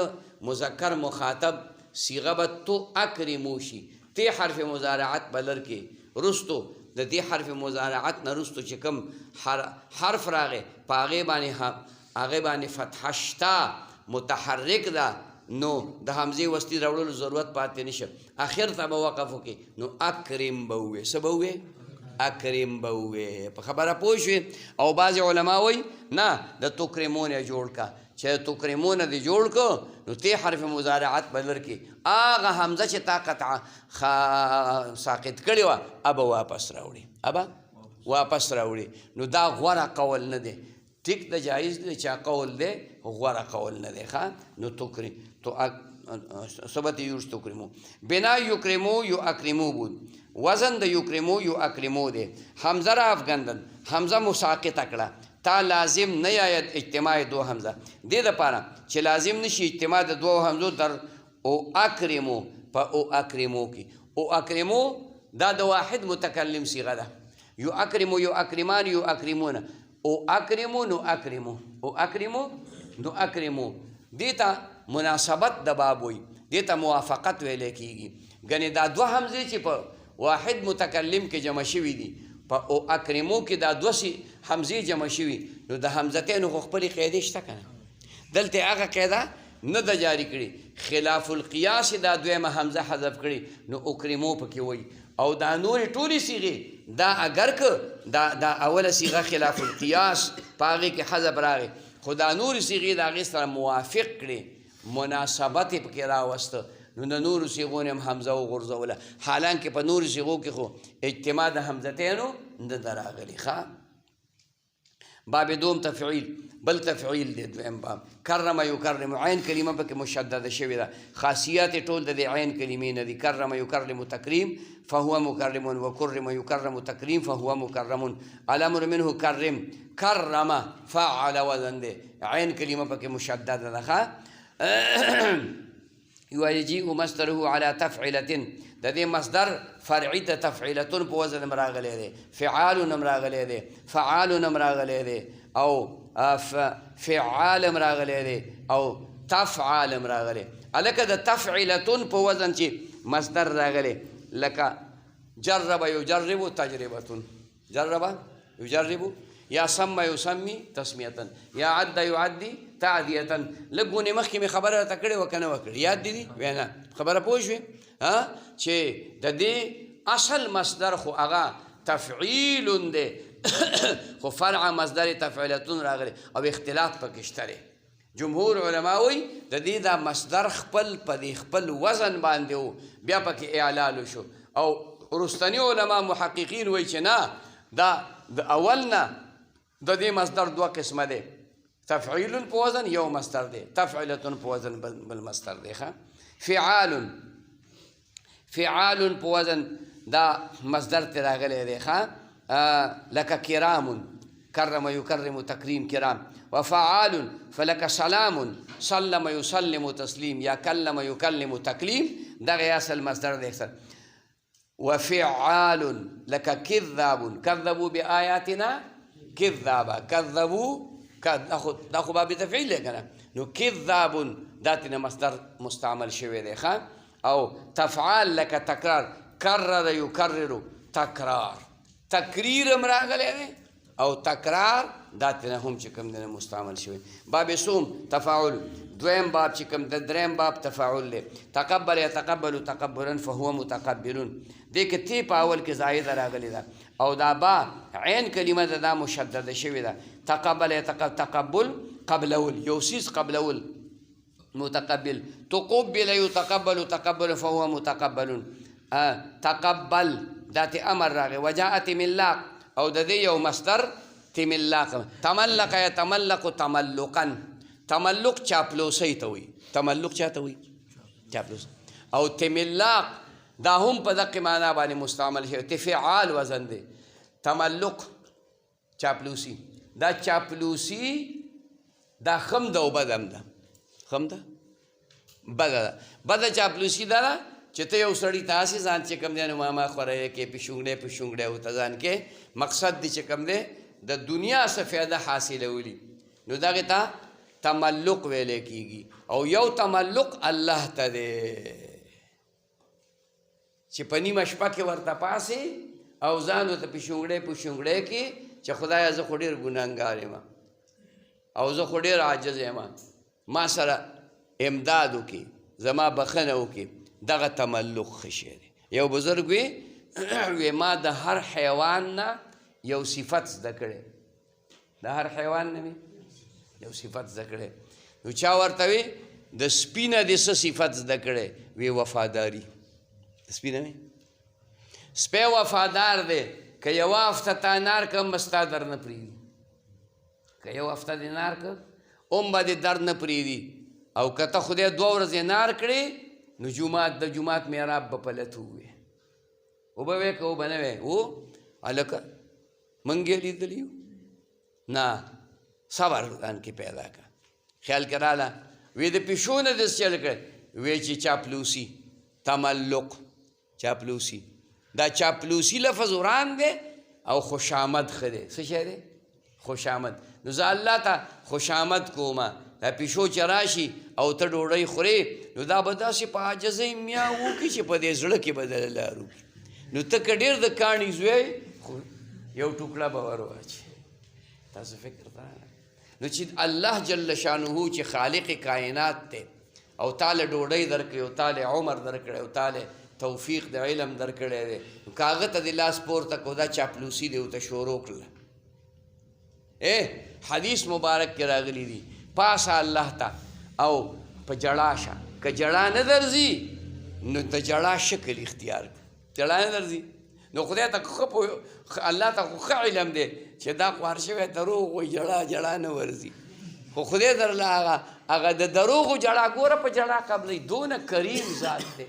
مذکر مخاطب صیغه به تو اکرمو شي تی حرف مضارعت به لر کې رستو د دې حرف مضارعت نه رستو چې کوم حرف راغی په هغې باندې فتحه شته متحرک ده نو د حمزې وصلي راوړلو ضرورت پاتې نشه اخر ته به وقف وکړي نو اکرم به ووایې څه به ووایې اکرم به ووایې په خبره پوه شوې او بعضې علما وایي نه د تکرمونه جوړ که چې د تکرمونه دې جوړ که نو تی حرف مضارعت به لر کې هغه حمزه چې تا قطعه ساقط کړې وه ابه واپس راوړي ابه واپس راوړي نو دا غوره قول نه دی ټیک د جایز دی چا قول دی غوره قول نه دی نو تکرم تو ثبت یوش تکرمو بنا یکرمو یو اکرمو بود وزن د یکرمو یو اکرمو دی حمزه را افګندل حمزه مساقطه کړه تا لازم نه آید اجتماع دو حمزه دې دپاره چې لازم نشي اجتماع د دوو حمزو در او اکرمو په او اکرمو کې او اکرمو دا د واحد متکلم صیغه ده یو اکرمو یو اکرمان یو اکرمونه او اکرمو نو اکرمو او اکرمو نو اکرمو دې ته مناسبت د باب وي دې ته موافقت ویلی کېږي ګنې دا دوه حمزې چې په واحد متکلم کې جمع شوي دي په او اکرمو کې دا دوه حمزې جمع شوي نو د حمزتینو خو خپلې قاعدې شته که نه دلته هغه قاعده نه ده جاری کړي خلاف القیاس دا دویمه حمزه حذف کړي نو اکرمو پکې وایي او دا نورې ټولې صیغې دا اگر که دا اوله صیغه خلاف القیاس په هغې کې حذف راغی خو دا نورې صیغې د هغې سره موافق کړې مناسبت یې پکې راوسته نو د نورو صیغو نه هم حمزه وغورځوله حالانکې په نورو صیغو کې خو اجتماع د حمزتینو نه ده راغلي ښه باب دوم تفعیل بل تفعیل دی دویم باب کرم یکرم عین کلمه پکې مشدده شوې ده خاصیات ټول د دې عین کلمې نه دي کرم یکرم تکریم فهو مکرم وکرم یکرم تکریم فهو مکرم الامر منه کرم کرم فعل وزن دی عین کلمه پکې مشدده ده ښه یجیء مصدره على تفعیلة د دې مصدر فرعي ته تفعیلتون په وزن هم راغلی دی فعال هم راغلی دی فعال هم راغلی دی او فعال هم راغلی دی او تفعال هم راغلی هلکه د تفعیلتون په وزن چې مصدر راغلی لکه جرب یجرب تجربتون جرب یجرب یا سمى یسمي تسمیة یا عد یعدي تعدیة لږ مخکې مې خبره راته کړې وه که نه وه کړې یاد دي وینا خبره پوه شوې چې د دې اصل مصدر خو هغه تفعیل دی خو فرع مصدر تفعیلتون راغلی او اختلاف پکې شته دی جمهور علما وایي د دې دا مصدر خپل په دې خپل وزن باندې و بیا پکې اعلال شو او وروستني علما محققین وایي چې نه دا د اول نه د دې مصدر دوه قسمه دی تفعیل په وزن یو مصدر دی تفعیلتون په وزن بل مصدر دی فعال په وزن دا مصدر ته راغلی دی لکه کرام کرم یکرم تکریم کرام وفعال فلک سلام سلم یسلم تسلیم یا کلم یکلم تکلیم دغه اصل مصدر دی وفعال لك كذاب كذبوا بآياتنا كذابا كذبوا دا خو باب تفعیل دی که نه نو کذاب داتې نه مصدر مستعمل شوی دی او تفعال لکه تکرار کرر یکرر تکرار تکریر هم راغلی دی او تکرار داتې نه هم چې کوم دی نه مستعمل شوی باب سوم تفاعل دویم باب چې کوم د دریم باب تفاعل دی تقبل یتقبل تقبلا فهو متقبلون دې کې تی په اول کې زایده راغلی ده او دا با عین کلمه ده دا مشدده شوې ده تقبل تقبل قبلول یو څیز قبلول متقبل تقبل یتقبل تقبل فهو متقبل تقبل داتې امر راغی وجاءت ملاق او د دې یو مصدر تملاق تملق یتملق تملقا تملق چاپلوسی ته وایي تملق چا ته وایي چاپلوس او تملاق دا هم په دقه معنا باندې مستعمل شوی تفعال وزن دی تملق چاپلوسی دا چاپلوسی دا خم ده او بد هم ده خم ده بده ده بده چاپلوسی دا ده چې ته یو سړي ته هسې ځان چې کوم دی نو ماما خوری کې پیشونګړی ورته ځان کې مقصد دی چې کوم دی د دنیا څه فایده حاصلولی نو دغې ته تملق ویلی کېږي او یو تملق الله ته دی چې په نیمه شپه کې ورته پاسې او ځان ورته پیشونګړی کې چې خدایه زه خو ډېر ګناهګار یم او زه خو ډېر عاجز یم ما سره امداد وکړي زما بخښنه وکړي دغه تملق ښه شی دی یو بزرګ وی ما د هر حیوان نه یو صفت زده کړی د هر حیوان نه مې یو صفت زده کړی نو چا ورته وی د سپي نه دې څه صفت زده کړی وی وفاداري د سپي نه مې سپی وفادار دی که یوه هفته تا نار کړم به ستا در نه پرېږدي که یوه هفته دې نار کړ هم به دې در نه پرېږدي او که ته خدای 2 ورځې نار کړې نو د جومات محراب به پلت ووې اوبه وې که اوبه نه وې و هلکه موږ یې لیدلي یو نه صبر ځان کې پیدا کړه خیال کې راله وی د پیشو نه داسې چل کړی وی چې چاپلوسي تملق چاپلوسي دا چاپلوسي لفظ وران دی او خوشامد ښه دی څه شی دی خوشامد نو زه الله ته خوشامد کومه دا پیشو چې راشي او ته ډوډۍ خورې نو دا به داسې په عاجزۍ میا وکړي چې په دې زړه کې به دله لار وکړي نو ته که ډېر د کاڼي زوی خو یو ټوکړه به ور واچي تاسو فکر ته نو چې الله جل شانه چې خالق کائنات دی او تاله ډوډۍ درکړي او تاله عمر درکړی او تاله توفیق د علم درکړی دی که هغه ته د لاس پورته کو دا چاپلوسي دی ورته شروع کړله حدیث مبارک کې راغلی دي پاسه الله ته او په جړا شه که جړا نه درځي نو د جړا شکل اختیار کړه جړا نه درځي نو خدای ته الله ته خو ښه علم دی چې دا خوار شوی دروغ وایي جړا نه ورځي خو خدای درله هغه د دروغو جړا ګوره په جړا قبلوي دونه کریم ذات دی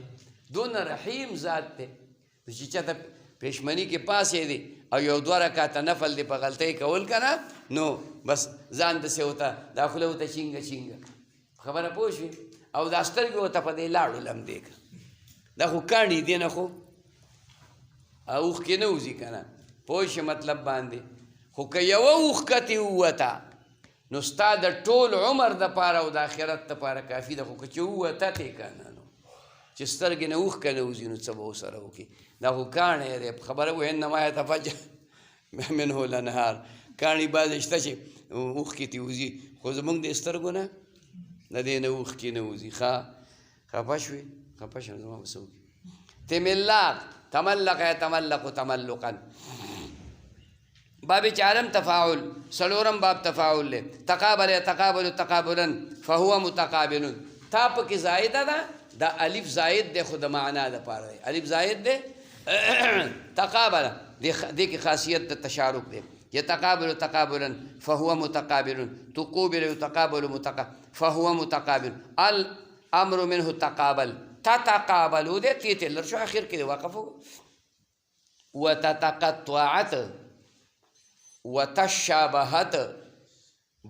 دونه رحیم ذات دی چې چاته پېشمني کې پاسې دی او یو دوه رکعته نفل دی په غلطۍ کول که نه نو بس ځان داسې ورته دا خوله ورته چینګه چینګه خبره پوه شوې او دا سترګې ورته په دې لاړو لمدې که دا خو کاڼي دی نه خو اوښکې نه وځي که نه پوه شې مطلب باندې خو که یوه اوښکتې ووته نو ستا د ټول عمر دپاره او د آخرت دپاره کافي ده خو که چې ووتتې که نه نو چې سترګې نه اوښکه نه وځي نو څه به ورسره وکړي دا خو کاڼی دی خبره وایي انما یتفجر منه الانهار کاڼي بعضې شته چې اوښکې ترې وځي خو زموږ د سترګو نه د دې نه اوښکې نه وځي خفه شوې خفه شوه زما به څه وکړي تملاق تملق یتملق تملقا باب چارم تفاعل سلورم باب تفاعل لے تقابل یتقابل تقابلا فهو متقابل تا پکې زائده ده دا الف زائد ده خود معنا ده پاره ده الف زائد ده تقابل دې کې خاصیت د تشارک ده یتقابل تقابلا فهو متقابل تقابل يتقابل فهو متقابل الامر منه تقابل تتقابلوا ده تیتلر شو اخر کې وقفو وتتقطعت وتشابهت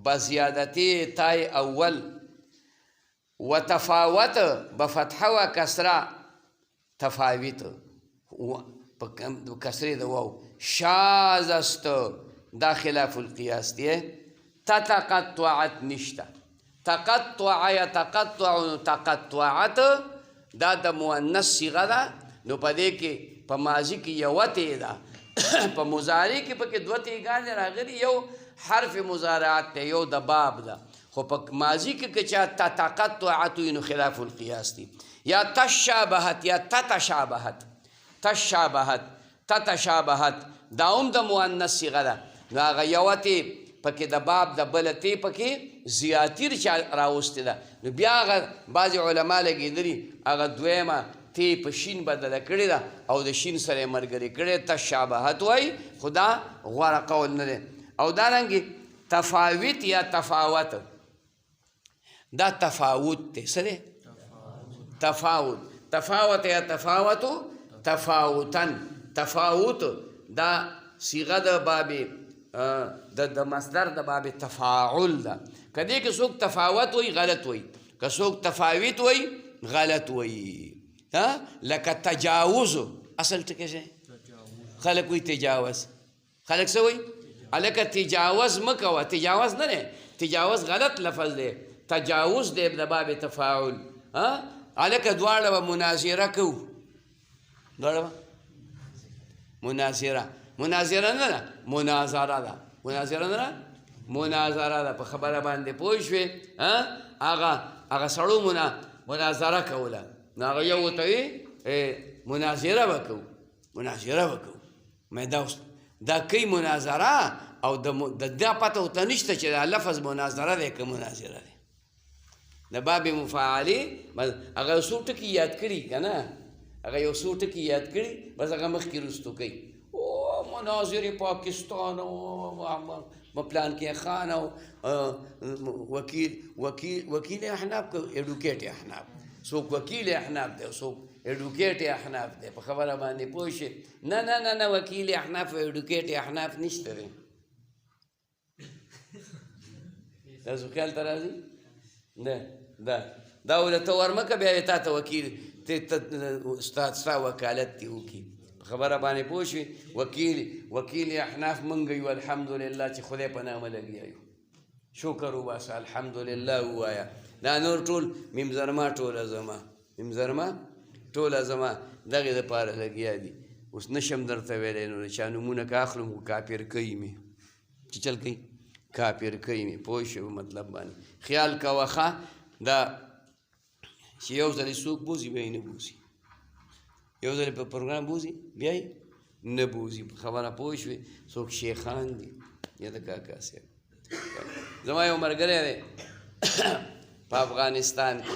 بزیادتی تای اول وتفاوت بفتحه و کسره تفاوت کسره د واو شاذ است دا خلاف القیاس دی تتقطعت نشته تقطع يتقطع تقطعت دا د مؤنث صيغه ده نو په دې کې په ماضي کې یوه تی ده په مضارع کې پکې دوه تیګانې راغلي یو حرف مضارعات دی یو د باب ده خو په ماضي کې که چا تتقطعت وي نو خلاف القیاس دی یا تشابهت یا تتشابهت تتشابهت دا هم د مؤنث صیغه ده نو هغه یوه تی پکې د باب د بله تی پکې زیاتي راوستې ده نو بیا هغه بعضې علما لګېدلي هغه دویمه تی په شین بدله کړې ده او د شین سره یې ملګرې کړې تشابهت وایي خو دا غوره قول نه دی او دارنګې تفاوت یا تفاوت دا تفاوت دی څه دی تفاوت یا تفاوتو تفاوتن تفاوت دا صیغه د باب د مصدر د باب تفاعل ده که دې کې څوک تفاوت وایي غلط وایي که څوک تفاوت وایي غلط وایي لکه تجاوز اصل ټکی شي خلک وایي تجاوز خلک څه وایي هلکه تجاوز مه کوه تجاوز نه دی تجاوز غلط لفظ دی تجاوز دی د باب تفاعل هلکه دواړه به مناظره کوو دواړه به مناظره نه ده مناظره ده مناظره نه ده مناظره ده په خبره باندې پوه شوې هغه سړو مناظره کوله نو هغه یو ورته وي مناظره به کوو دا کوي مناظره او د دا پته ورته نشته چې دا لفظ مناظره دی که مناظره دی د باب مفاعلې هغه یو څو ټکي یاد کړي که نه هغه یو څو ټکي یاد کړي بس هغه مخکې رستو کوي مناظر پاکستان او پلان کې خان او وکیل احناف کو ایډوکیټ احناف څوک وکیل احناف دی څوک ایډوکیټ احناف دی په خبره باندې پوه شئ نه وکیل احناف او ایډوکیټ احناف نشته دی تاسو خیال ته راځي نه دا ولته ورمکه بیا تا ته وکیل ستا وکالت دی وکي خبره باندې پوه شوې وکیل احناف موږ یو الحمدلله چې خدای په نامه لګیا یو شکر وباسه الحمدلله ووایه دا نور ټول ممزرما ټوله زما دغې دپاره لګیا دي اوس نشم درته ویلی نو د چا نومونه که اخلم خو کاپیر کوي مې چې چل کوي کاپیر کوي مې پوه شو مطلب باندې خیال کوه ښه دا چې یو ځلې څوک بوځي بیا یې نه بوځي یو ځل په پروګرام بوزي بیا یې نه بوزي په خبره پوه شوې څوک شیخان دي یا د کاکا صاحب زما یو ملګری دی په افغانستان کې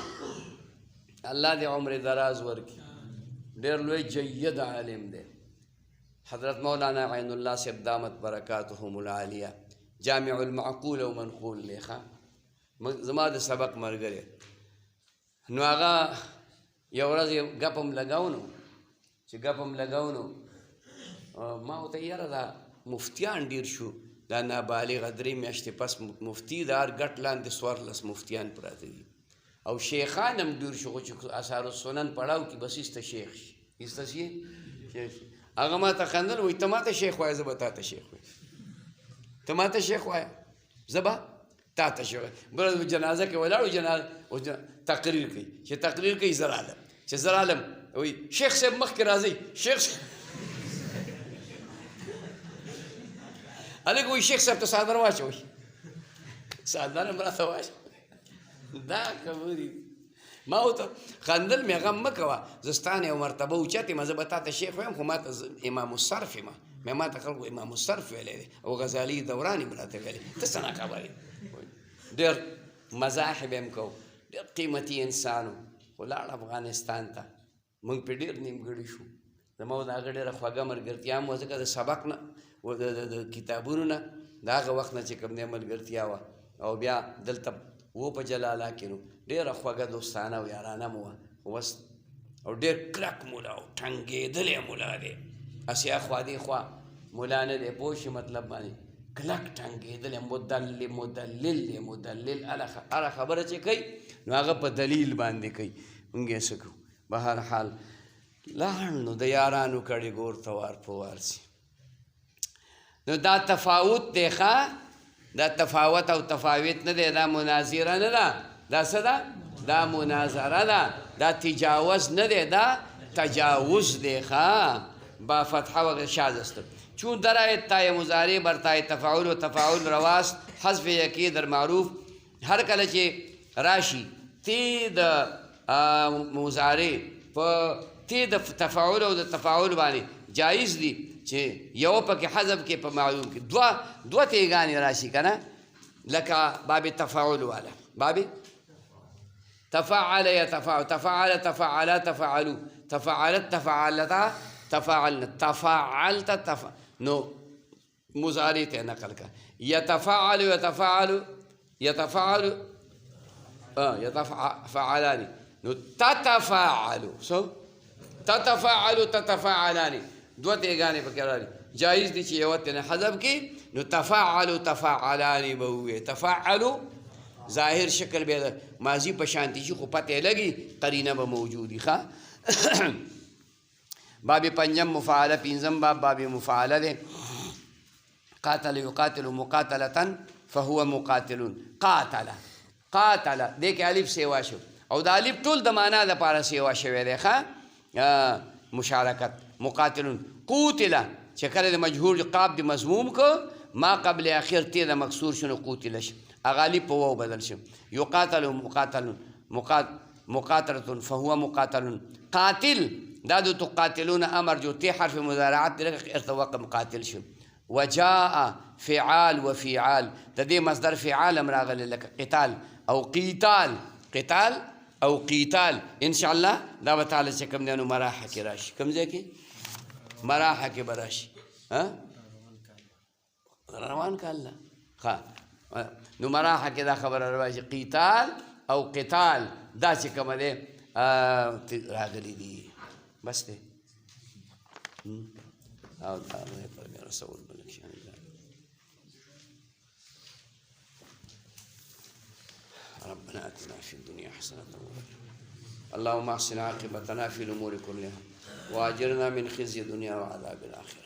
الله دې عمر دراز ورکړي ډېر لوی جید عالم دی حضرت مولانا عین الله صاحب دامت برکاتهم العالیه جامع المعقول او منقول دی ښه زما د سبق ملګری نو هغه یو ورځ ګپ هم لګاو نو چې ګپ هم لګاو نو ما ورته یاره دا مفتیان ډېر شو دا نابالغه 3 میاشتې پس مفتی د هر ګټ لاندې 14 مفتیان پراته دي او شیخان هم ډېر شو چې اثار السنن پړاو کې بس ایسته شیخ شي ایسته شي هغه ما ته خندل وایي ته ما ته شیخ وایه زه به تا ته شیخ وایم ته ما ته شیخ وایه زه به تا ته شیخ وایم بله جنازه کې ولاړو تقریر کوي چې تقریر کوي زه رالم چې زه رالم وایي شیخ صاحب مخکې راځئ شیخ هلک وایي شیخ صاحب ته څادر واچوئ څادر هم راته واچوئ دا خبرې ما ورته خندل مې غم مه کوه زه ستا نه یو مرتبه اوچت یم زه به تا ته شیخ وایم خو ما ته امام الصرف یم ما ته خلکو امام الصرف ویلی دی او غزالي دوران یې راته ویلی ته څه نه خبرې ډېر مزاح به هم کوو ډېر قیمتي انسان و خو لاړ افغانستان ته موږ پرې ډېر نیمګړي شو زما د هغه ډېره خوږه ملګرتیا هم وه ځکه د سبق نه د کتابونو نه د هغه وخت نه چې کوم دی ملګرتیا وه او بیا دلته و په جلاله کې نو ډېره خوږه دوستانه او یارانه مو وه بس او ډېر کلک مولا او ټنګېدلی مولا دی هسې اخوا دې خوا مولا نه دی پوه شي مطلب باندې کلک ټنګېدلی مدلل دی مدلل هره خبره چې کوي نو هغه په دلیل باندې کوي موږ یې څه کوو به هر حال لاړ نو د یارانو کړي ګور ته وار په وار سي نو دا تفاوت دی ښه دا تفاوت او تفاوت نه دی دا مناظره نه ده دا څه ده دا مناظره ده دا تجاوز نه دی دا تجاوز دی ښه با فتحه و شاذ است چون در آیت تای مضارع بر تای تفاعل و تفاعل رواست حذف یکی در معروف هر کله چې راشي تی د مضارع په تی د تفاعل او د تفاعل باندې جایز دي چې یو پکې حذف کې په معلوم کې دوه تیګانې راشي که نه لکه باب تفاعل والا باب تفاعل يتفاعل تفاعل تفاعلا تفاعلوا تفاعلت تفاعلتا تفاعلنا تفاعلت نو مضارع ته نقل کا يتفاعل يتفاعلان نو تتفاعلوا سو تتفاعلان دوه تیګانې پکې راځي جایز دي چې یو ته حذف کې نو تفاعلان به وي تفاعلوا ظاهر شکل به ماضی په شانتي شي خو پته لګي قرینه به موجودي ښه باب پنجم مفاعله پنځم باب مفاعله ده قاتل يقاتل مقاتله فهو مقاتل قاتل دې کې الف سیوا شو او د الف ټول د معنا د پاره سیوا شوی دی ښه مشارکت مقاتلون قوتل چې کله د مجهول قاب د مضموم کو ما قبل اخر تی د مکسور شنو قوتل شي اغالی په واو بدل شي یقاتل مقاتله فهو مقاتل قاتل دا د تقاتلون امر جو تی حرف مضارعات ارتوق مقاتل شو وجاء فعال وفعال د دې مصدر فعال امر غل لك قتال او قتال او قتال ان شاء الله دا تعالی چې کوم دینو مراحه کې راشي کوم ځای کې مراحه کې براشي ها روان کاله ها نو مراحه کې دا خبره راځي قتال او قتال دا چې کوم دی راغلي دي بس دی او دا رسول ملک شان ربنا آتنا في الدنيا حسنة اللهم احسن عاقبتنا في الأمور كلها وأجرنا من خزي الدنيا وعذاب الآخرة.